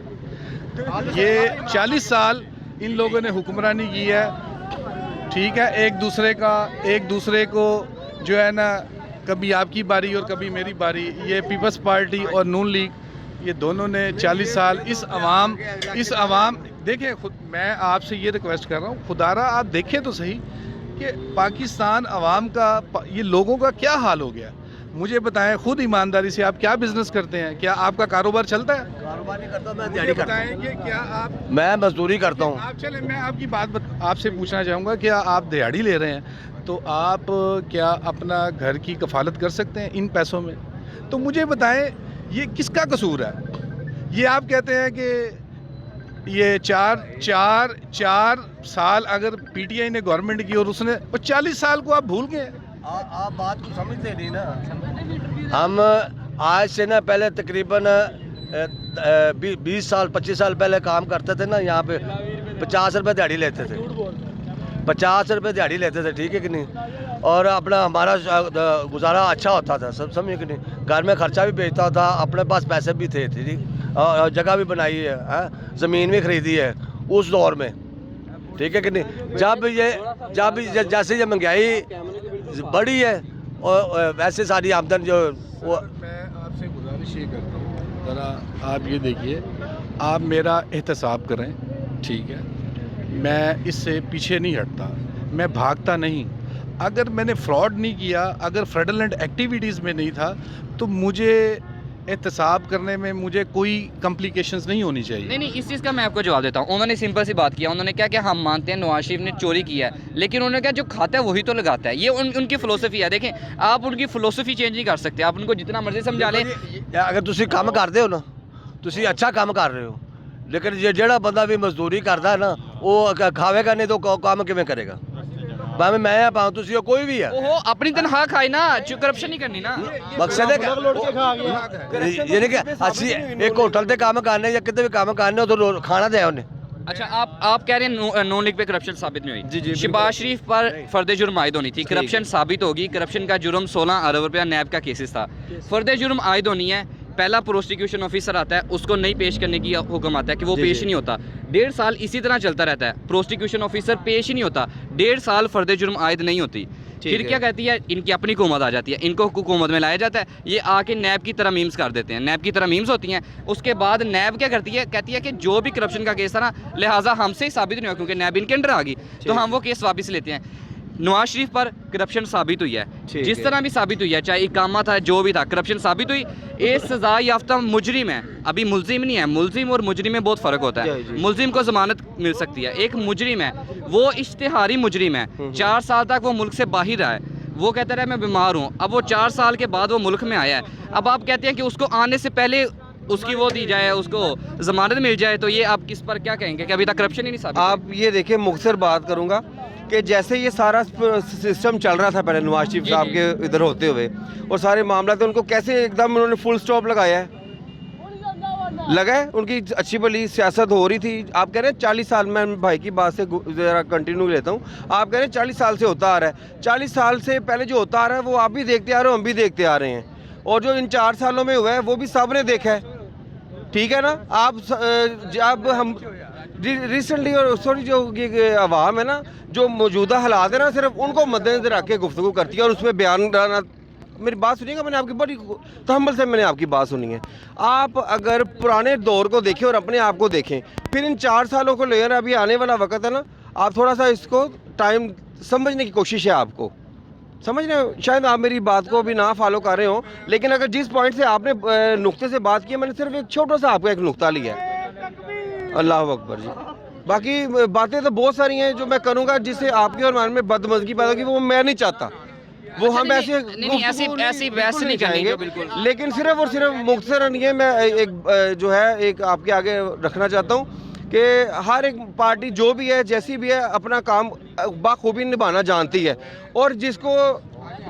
ये 40 साल इन लोगों ने हुक्मरानी की है, ठीक है। एक दूसरे को जो है ना, कभी आपकी बारी और कभी मेरी बारी। ये पीपल्स पार्टी और नून लीग, ये दोनों ने 40 साल इस अवाम देखें। खुद मैं आपसे ये रिक्वेस्ट कर रहा हूँ, खुदारा आप देखें तो सही कि पाकिस्तान अवाम का, ये लोगों का क्या हाल हो गया। मुझे बताएं खुद ईमानदारी से, आप क्या बिजनेस करते हैं? क्या आपका कारोबार चलता है? कारोबार नहीं करता, मैं मुझे दिहाड़ी करता बताएं कि क्या आप? मैं मजदूरी करता हूँ। आप चले, मैं आपकी बात आपसे पूछना चाहूँगा, क्या आप दिहाड़ी ले रहे हैं तो आप क्या अपना घर की कफालत कर सकते हैं इन पैसों में? तो मुझे बताएं ये किसका कसूर है? ये आप कहते हैं कि ये चार साल अगर पीटीआई ने गवर्नमेंट की और उसने 40 साल को आप भूल गए। आप बात को समझते नहीं ना। हम आज से ना पहले तकरीबन 20 साल 25 साल पहले काम करते थे ना, यहाँ पे 50 रुपये दिहाड़ी लेते थे, 50 रुपये दिहाड़ी लेते थे, ठीक है कि नहीं। और अपना हमारा गुजारा अच्छा होता था, सब समझे कि नहीं। घर में खर्चा भी बेचता था, अपने पास पैसे भी थे, ठीक। और जगह भी बनाई है, ज़मीन भी खरीदी है उस दौर में, ठीक है कि नहीं। जब जैसे ये महंगाई बढ़ी है और वैसे सारी आमदन जो वो। मैं आपसे गुजारिश ये करता हूँ, ज़रा आप ये देखिए, आप मेरा एहतसाब करें, ठीक है। मैं इससे पीछे नहीं हटता, मैं भागता नहीं। अगर मैंने फ्रॉड नहीं किया, अगर फ्रॉडलेंट एक्टिविटीज़ में नहीं था, तो मुझे एहतसाब करने में मुझे कोई कॉम्प्लिकेशंस नहीं होनी चाहिए। नहीं, इस चीज़ का मैं आपको जवाब देता हूँ। उन्होंने सिंपल सी बात किया, उन्होंने क्या हम मानते हैं नवाज शरीफ ने चोरी किया है, लेकिन उन्होंने क्या जो खाता है वही तो लगाता है। ये उनकी फ़िलोसफी है। देखें, आप उनकी फ़िलोसफी चेंज नहीं कर सकते, आप उनको जितना मर्जी समझा लें। अगर तुसी काम करते हो ना, तुसी अच्छा काम कर रहे हो, लेकिन जेड़ा बंदा भी मजदूरी करता है ना, वो खावेगा नहीं तो काम किवें करेगा। भाਵੇਂ मैं है, भाਵੇਂ तुसी हो, कोई भी है। ओहो, अपनी तनख्वाह खाए ना, करप्शन नहीं करनी ना। मकसद है यानी कि अच्छी एक होटल से काम करने या कितने भी काम करने तो खाना दे उन्हें। अच्छा, आप कह रहे हैं नॉन लीग पे करप्शन साबित नहीं हुई। जी, शहबाज शरीफ पर फर्द जुर्म आयद होनी थी, करप्शन साबित होगी। करप्शन का जुर्म 16 अरब रुपया नैब का केसेस था। फर्द जुर्म आयद होनी है, पहला प्रोसिक्यूशन ऑफिसर आता है, उसको नहीं पेश करने की हुक्म आता है कि वो पेश ही नहीं होता। 1.5 साल इसी तरह चलता रहता है, प्रोसिक्यूशन ऑफिसर पेश ही नहीं होता, 1.5 साल फर्द जुर्म आयद नहीं होती। फिर क्या कहती है, इनकी अपनी हुकूमत आ जाती है, इनको हुकूमत में लाया जाता है, ये आके नैब की तरह मीम्स कर देते हैं। नैब की तरह मीम्स होती हैं। उसके बाद नैब क्या करती है, कहती है कि जो भी करप्शन का केस था ना, लिहाजा हमसे ही साबित नहीं हुआ क्योंकि नैब इनके अंडर आ गई, तो हम वो केस वापस लेते हैं। नवाज शरीफ पर करप्शन साबित हुई है, जिस तरह भी साबित हुई है, चाहे इकामा था, जो भी था, करप्शन साबित हुई। एक सजा याफ्ता मुजरिम है, अभी मुलजिम नहीं है। मुलजिम और मुजरिम में बहुत फ़र्क होता है। मुलजिम को ज़मानत मिल सकती है, एक मुजरिम है, वो इश्तिहारी मुजरिम है। 4 साल तक वो मुल्क से बाहर रहा है, वो कहता रहा मैं बीमार हूँ, अब वो 4 साल के बाद वो मुल्क में आया है। अब आप कहते हैं कि उसको आने से पहले उसकी वो दी जाए, उसको ज़मानत मिल जाए, तो ये आप किस पर क्या कहेंगे कि अभी तक करप्शन ही नहीं साबित? आप ये देखिए, मुख्तसर बात करूँगा कि जैसे ये सारा सिस्टम चल रहा था पहले नवाज शरीफ साहब के इधर होते हुए, और सारे मामला थे, उनको कैसे एकदम उन्होंने फुल स्टॉप लगाया है, लगा है। उनकी अच्छी भली सियासत हो रही थी। आप कह रहे हैं 40 साल, मैं भाई की बात से ज़रा कंटिन्यू लेता हूँ। आप कह रहे हैं 40 साल से होता आ रहा है, 40 साल से पहले जो होता आ रहा है वो आप भी देखते आ रहे हो, हम भी देखते आ रहे हैं, और जो इन 4 सालों में हुआ है वो भी सब ने देखा है, ठीक है ना। आप जब हम रिसेंटली, और सॉरी जो अवाम है ना, जो मौजूदा हालात है ना, सिर्फ उनको मद्देनजर रख के गुफ्तगू करती है और उसमें बयान डालना। मेरी बात सुनिएगा, मैंने आपकी बड़ी तहम्मुल से मैंने आपकी बात सुनी है। आप अगर पुराने दौर को देखें और अपने आप को देखें, फिर इन 4 सालों को लेकर अभी आने वाला वक्त है ना, आप थोड़ा सा इसको टाइम समझने की कोशिश है, आपको समझ रहे हो। शायद आप मेरी बात को भी ना फॉलो कर रहे हो, लेकिन अगर जिस पॉइंट से आपने नुक्ते से बात की, मैंने सिर्फ एक छोटा सा आपका एक नुक्ता लिया है। अल्लाह अकबर जी। बाकी बातें तो बहुत सारी हैं जो मैं करूँगा, जिससे आपके और मान में बदमज़गी पैदा होगी, वो मैं नहीं चाहता। वो हम ऐसे ऐसी बहस नहीं चाहेंगे, बिल्कुल। लेकिन सिर्फ और सिर्फ मुख्तसरन ये मैं एक जो है एक आपके आगे रखना चाहता हूँ कि हर एक पार्टी जो भी है, जैसी भी है, अपना काम बाखूबी निभाना जानती है, और जिसको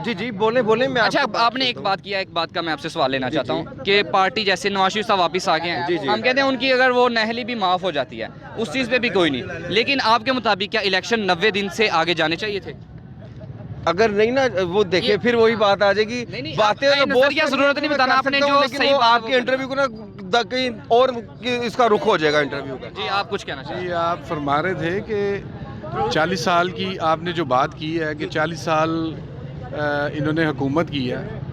जी बोले मैं। अच्छा, आपने एक बात किया, एक बात का मैं आपसे सवाल लेना चाहता हूँ कि पार्टी जैसे नवाज शरीफ साहब वापस आ गए हैं, हम कहते हैं उनकी अगर वो नहली भी माफ़ हो जाती है, उस चीज़ पे भी कोई नहीं, लेकिन आपके मुताबिक क्या इलेक्शन 90 दिन से आगे जाने चाहिए थे? अगर नहीं ना, वो देखे फिर वही बात आ जाएगी। बातें तो बहुत, क्या जरूरत नहीं बताना आपने, जो सही आपके इंटरव्यू को ना कहीं और इसका रुख हो जाएगा इंटरव्यू का। जी, आप कुछ कहना चाहिए? आप फरमा रहे थे कि 40 साल की आपने जो बात की है कि 40 साल इन्होंने हुकूमत की है।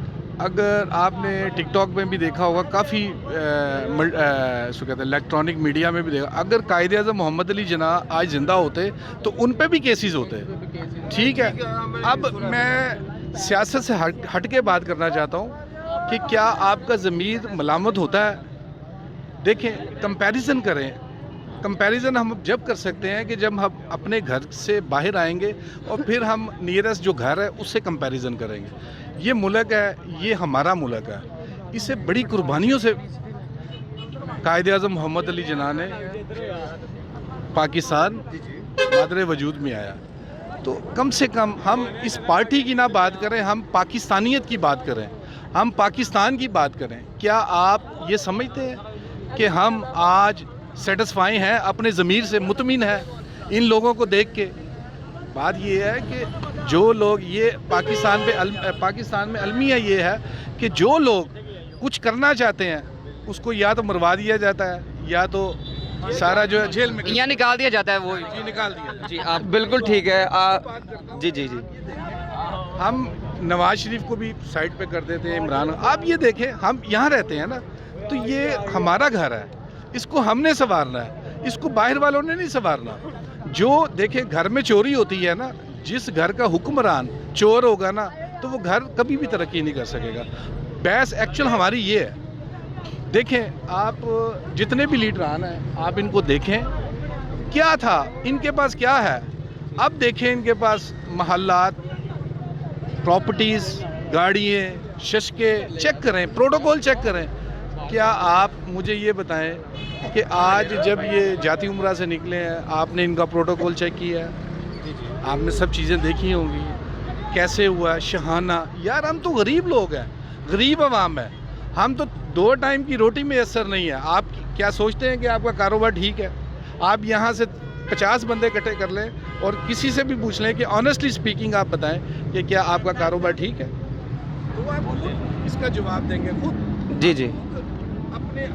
अगर आपने टिकटॉक में भी देखा होगा, काफ़ी सो कहते हैं इलेक्ट्रॉनिक मीडिया में भी देखा, अगर कायदे आज़म मोहम्मद अली जिन्ना आज ज़िंदा होते तो उन पे भी केसेस होते, ठीक है। अब मैं सियासत से हट के बात करना चाहता हूँ कि क्या आपका ज़मीर मलामत होता है? देखें, कंपैरिजन करें। कंपैरिजन हम जब कर सकते हैं कि जब हम अपने घर से बाहर आएंगे और फिर हम नियरेस्ट जो घर है उससे कंपैरिजन करेंगे। ये मुल्क है, ये हमारा मुल्क है, इसे बड़ी कुर्बानियों से कायद-ए-आज़म मोहम्मद अली जिन्ना ने पाकिस्तान मादरे वजूद में आया, तो कम से कम हम इस पार्टी की ना बात करें, हम पाकिस्तानियत की बात करें, हम पाकिस्तान की बात करें। क्या आप ये समझते हैं कि हम आज सेटिस्फाई हैं, अपने ज़मीर से मुतमिन है इन लोगों को देख के? बात ये है कि जो लोग ये पाकिस्तान में अलमिया ये है कि जो लोग कुछ करना चाहते हैं उसको या तो मरवा दिया जाता है या तो सारा जो है जेल में या निकाल दिया जाता है। वो जी निकाल दिया। जी आप बिल्कुल ठीक है। जी जी जी हम नवाज शरीफ को भी साइड पे कर देते हैं, इमरान। आप ये देखें, हम यहाँ रहते हैं ना, तो ये हमारा घर है, इसको हमने संवारना है, इसको बाहर वालों ने नहीं संवारना। जो देखें, घर में चोरी होती है ना, जिस घर का हुक्मरान चोर होगा ना, तो वो घर कभी भी तरक्की नहीं कर सकेगा। बहस एक्चुअल हमारी ये है। देखें, आप जितने भी लीडरान हैं, आप इनको देखें, क्या था इनके पास, क्या है। अब देखें इनके पास महल्लात, प्रॉपर्टीज़, गाड़ियाँ, शशके चेक करें, प्रोटोकॉल चेक करें। क्या आप मुझे ये बताएं कि आज जब ये जाती उम्रा से निकले हैं, आपने इनका प्रोटोकॉल चेक किया है? आपने सब चीज़ें देखी होंगी, कैसे हुआ शहाना। यार हम तो गरीब लोग हैं, गरीब आवाम है, हम तो 2 टाइम की रोटी में असर नहीं है। आप क्या सोचते हैं कि आपका कारोबार ठीक है? आप यहाँ से 50 बंदे इकट्ठे कर लें और किसी से भी पूछ लें कि ऑनेस्टली स्पीकिंग आप बताएं कि क्या आपका कारोबार ठीक है, तो आप खुद इसका जवाब देंगे। खुद जी जी अपने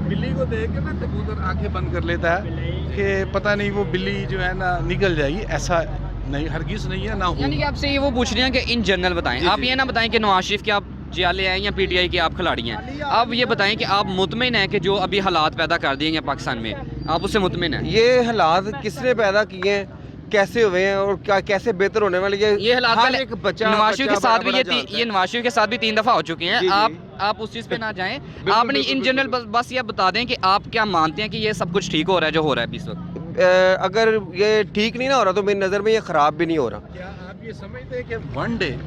बिल्ली को देख के ना कबूतर आंखें बंद कर लेता है कि पता नहीं वो बिल्ली जो है ना निकल जाएगी। ऐसा नहीं, हरगिज़ नहीं है, ना हो। यानी कि आपसे ये वो पूछ रहे हैं कि इन जनरल बताएं, आप ये ना बताएं कि नवाज शरीफ के आप जियाले हैं या पीटीआई के आप खिलाड़ी हैं। आप ये बताएं कि आप मुतमिन हैं कि जो अभी हालात पैदा कर दिए हैं पाकिस्तान में, आप उससे मुतमिन हैं? ये हालात किसने पैदा किए हैं, कैसे हुए हैं और क्या कैसे बेहतर होने वाले? ये हालात हर पहले एक बच्चा नवाज शरीफ के साथ भी बड़ा जानता है। ये नवाज शरीफ के साथ भी 3 दफ़ा हो चुके हैं। जी, जी। आप उस चीज़ पे ना जाएं। बिल्कुल, आपने बिल्कुल, इन जनरल बस ये बता दें कि आप क्या मानते हैं कि ये सब कुछ ठीक हो रहा है जो हो रहा है इस वक्त? अगर ये ठीक नहीं ना हो रहा तो मेरी नज़र में ये ख़राब भी नहीं हो रहा। क्या आप ये समझते हैं कि वन डे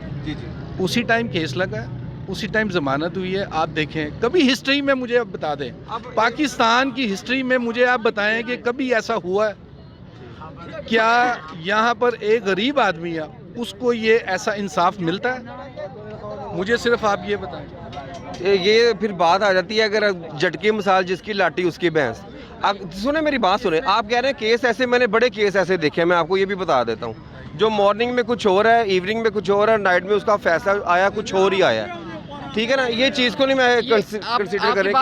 उसी टाइम केस लगा है, उसी टाइम जमानत हुई है? आप देखें, कभी हिस्ट्री में मुझे आप बता दें, पाकिस्तान की हिस्ट्री में मुझे आप बताएं कि कभी ऐसा हुआ है? क्या यहाँ पर एक गरीब आदमी है, उसको ये ऐसा इंसाफ मिलता है? मुझे सिर्फ आप ये बताएं। ये फिर बात आ जाती है, अगर झटकी मिसाल जिसकी लाठी उसकी भैंस। आप सुने, मेरी बात सुने। आप कह रहे हैं केस ऐसे, मैंने बड़े केस ऐसे देखे हैं। मैं आपको ये भी बता देता हूँ, जो मॉर्निंग में कुछ और है, इवनिंग में कुछ और है, नाइट में उसका फैसला आया कुछ और ही आया है। ठीक है ना, ये चीज़ को नहीं मैं कंसिडर करें।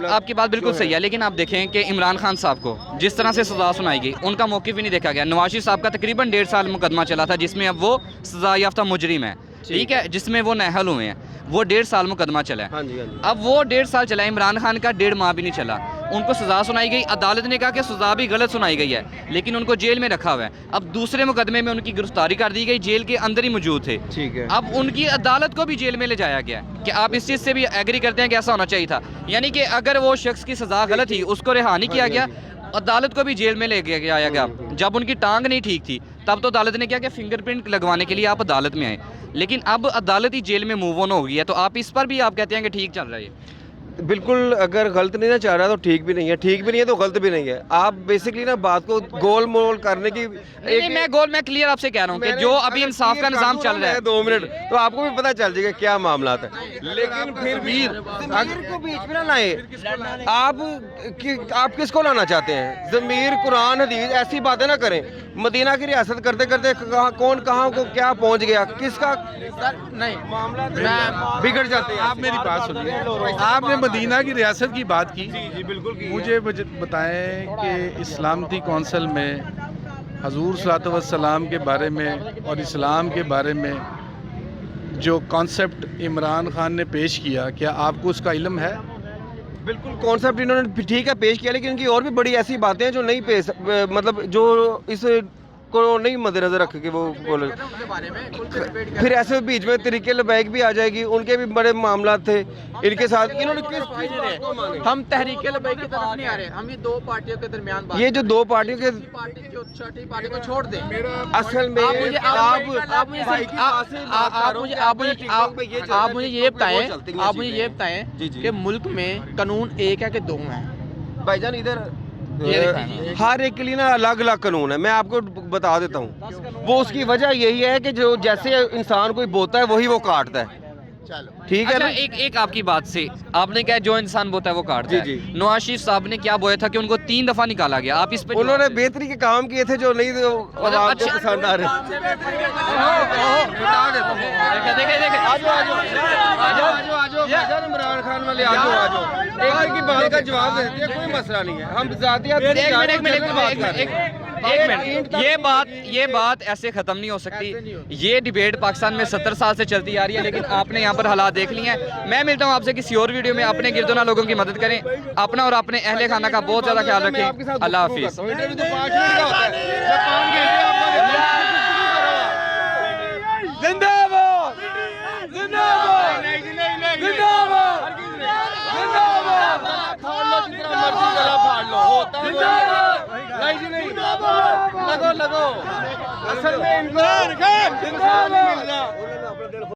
आपकी बात बिल्कुल सही है, लेकिन आप देखें कि इमरान खान साहब को जिस तरह से सज़ा सुनाई गई, उनका मौक़िफ़ भी नहीं देखा गया। नवाज शरीफ साहब का तकरीबन 1.5 साल मुकदमा चला था, जिसमें अब वो सज़ा याफ्ता मुजरिम है, ठीक है, जिसमें वो नाअहल हुए हैं। वो 1.5 साल मुकदमा चला है। हाँ जी, हाँ जी। अब वो 1.5 साल चला, इमरान खान का 1.5 माह भी नहीं चला। उनको सज़ा सुनाई गई, अदालत ने कहा कि सज़ा भी गलत सुनाई गई है, लेकिन उनको जेल में रखा हुआ है। अब दूसरे मुकदमे में उनकी गिरफ्तारी कर दी गई, जेल के अंदर ही मौजूद थे। ठीक है। अब उनकी अदालत को भी जेल में ले जाया गया। कि आप इस चीज़ से भी एग्री करते हैं कि ऐसा होना चाहिए था? यानी कि अगर वो शख्स की सज़ा गलत थी, उसको रिहा नहीं किया गया, अदालत को भी जेल में ले गया गया। जब उनकी टांग नहीं ठीक थी, तब तो अदालत ने क्या कि फिंगरप्रिंट लगवाने के लिए आप अदालत में आए, लेकिन अब अदालत ही जेल में मूव ऑन हो गई है। तो आप इस पर भी आप कहते हैं कि ठीक चल रहा है? बिल्कुल, अगर गलत नहीं ना चाह रहा तो ठीक भी नहीं है, ठीक भी नहीं है तो गलत भी नहीं है। आप बेसिकली ना बात को गोल मोल करने की नहीं, मैं क्लियर आपसे कह रहा हूँ कि जो अभी इंसाफ का निज़ाम चल रहा है। 2 मिनट तो आपको भी पता चल जाएगा क्या मामला है। लेकिन फिर भी ज़मीर को बीच में ना लाए। आप किसको लाना चाहते हैं? ज़मीर, कुरान, हदीस, ऐसी बातें ना करें। मदीना की रियासत करते करते कौन कहाँ को क्या पहुँच गया, किसका नहीं मामला बिगड़ जाते हैं। आप मेरी बात सुनिए। आपने मदीना की रियासत की बात की। जी बिल्कुल। मुझे बताएं कि इस्लामती कौंसिल में हजूर सल्लल्लाहु अलैहि वसल्लम के बारे में और इस्लाम के बारे में जो कॉन्सेप्ट इमरान खान ने पेश किया, क्या आपको उसका इल्म है? बिल्कुल, कॉन्सेप्ट इन्होंने ठीक है पेश किया, लेकिन इनकी और भी बड़ी ऐसी बातें हैं जो नहीं पेश, मतलब जो इस को नहीं मद्देनजर रख के वो बोले। फिर ऐसे बीच में तरीके लबैक भी आ जाएगी, उनके भी बड़े मामला थे इनके साथ। इन्होंने किस हम तहरीके लबैक की तरफ नहीं आ रहे, हम ये दो पार्टियों के दरमियान बात ये जो दो पार्टियों के पार्टी जो छठी पार्टी को छोड़ दें। असल में आप मुझे ये बताएं कि मुल्क में कानून एक है कि दो हैं? भाईजान इधर हर एक के लिए ना अलग अलग कानून है, मैं आपको बता देता हूँ। वो उसकी वजह यही है कि जो जैसे इंसान कोई बोता है वही वो काटता है। ठीक है अच्छा, ना? एक आपकी बात से आपने कहा जो इंसान बोता है वो काटता है। जी। नवाज शरीफ साहब ने क्या बोया था कि उनको 3 दफा निकाला गया, आप इस पे उन्होंने बेहतरी के काम किए थे जो नहीं आवाम को पसंद आ रहे। इमरान खान वाले एक की बात का जवाब देते हैं, कोई मसला नहीं है। हम ये बात ऐसे खत्म नहीं हो सकती। ये डिबेट पाकिस्तान में 70 साल से चलती आ रही है, लेकिन आपने यहाँ पर हालात देख लिए हैं। मैं मिलता हूँ आपसे किसी और वीडियो में। अपने गिरदोना लोगों की मदद करें, अपना और अपने अहले खाना का बहुत ज्यादा ख्याल रखें। अल्लाह हाफिज। जिंदाबाद जिंदाबाद जिंदाबाद जिंदाबाद। लगो असल में इनको